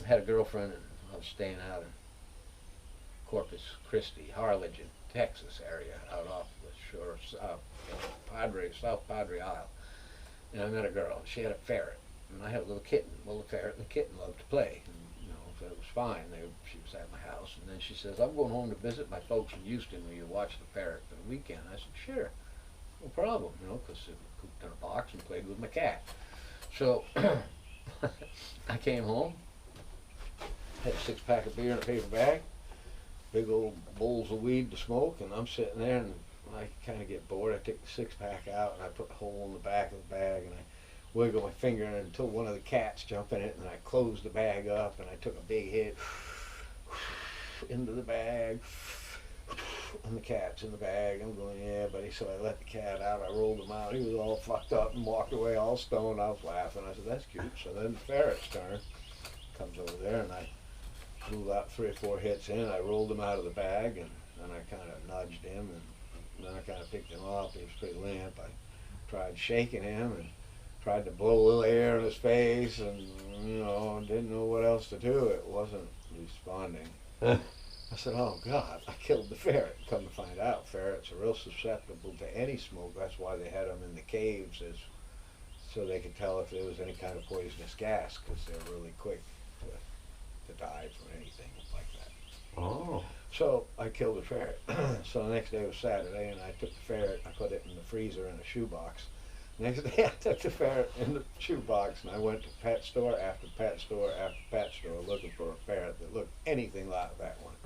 I had a girlfriend and I was staying out in Corpus Christi, Harlingen, Texas area, out off the shore, South Padre Isle. And I met a girl, and she had a ferret. And I had a little kitten. Well, the ferret and the kitten loved to play. And, so it was fine. She was at my house. And then she says, I'm going home to visit my folks in Houston. Will you watch the ferret for the weekend? I said, sure. No problem, because it cooped in a box and played with my cat. So I came home, had a 6-pack of beer in a paper bag, big old bowls of weed to smoke, and I'm sitting there and I kind of get bored. I take the 6-pack out and I put the hole in the back of the bag and I wiggle my finger until one of the cats jumped in it, and I closed the bag up and I took a big hit into the bag. And the cat's in the bag. I'm going, yeah, buddy. So I let the cat out. I rolled him out. He was all fucked up and walked away all stoned. I was laughing. I said, that's cute. So then the ferret's turn comes over there, and I blew out 3 or 4 hits in. I rolled him out of the bag, and then I kind of nudged him, and then I kind of picked him up. He was pretty limp. I tried shaking him and tried to blow a little air in his face, and, didn't know what else to do. It wasn't responding. I said, oh God, I killed the ferret. Come to find out, ferrets are real susceptible to any smoke. That's why they had them in the caves, so they could tell if there was any kind of poisonous gas, because they're really quick to die from anything like that. Oh. So I killed the ferret. So the next day was Saturday, and I took the ferret, I put it in the freezer in a shoebox. Next day I took the ferret in the shoebox, and I went to pet store after pet store after pet store looking for a ferret that looked anything like that one.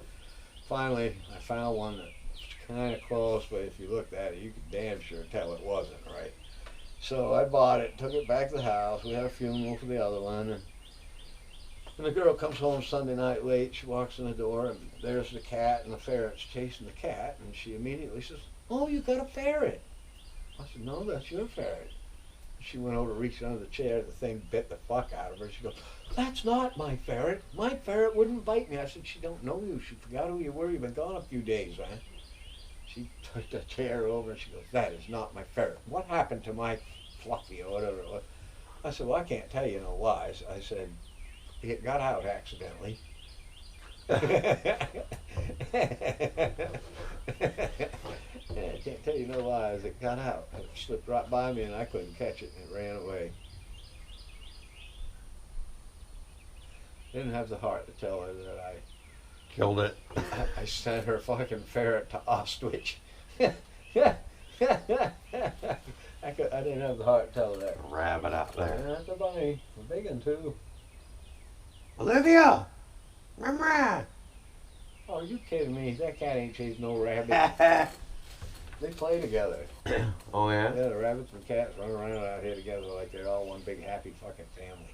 Finally, I found one that was kind of close, but if you looked at it, you could damn sure tell it wasn't right. So I bought it, took it back to the house. We had a funeral for the other one, and the girl comes home Sunday night late. She walks in the door, and there's the cat, and the ferret's chasing the cat, and she immediately says, oh, you got a ferret. I said, no, that's your ferret. She went over to reach under the chair. The thing bit the fuck out of her. She goes, that's not my ferret. My ferret wouldn't bite me. I said, she don't know you. She forgot who you were. You've been gone a few days, man. She took the chair over and she goes, that is not my ferret. What happened to my Fluffy or whatever it was? I said, well, I can't tell you no lies. I said, it got out accidentally. I can't tell you no lies. It got out. It slipped right by me, and I couldn't catch it, and it ran away. Didn't have the heart to tell her that I Killed it. I sent her fucking ferret to Auschwitz. I didn't have the heart to tell her that. Rabbit out there. Yeah, that's a bunny. A big one too. Olivia! Remember? Oh, are you kidding me? That cat ain't chasing no rabbit. They play together. Oh, yeah? Yeah, the rabbits and cats run around out here together like they're all one big happy fucking family.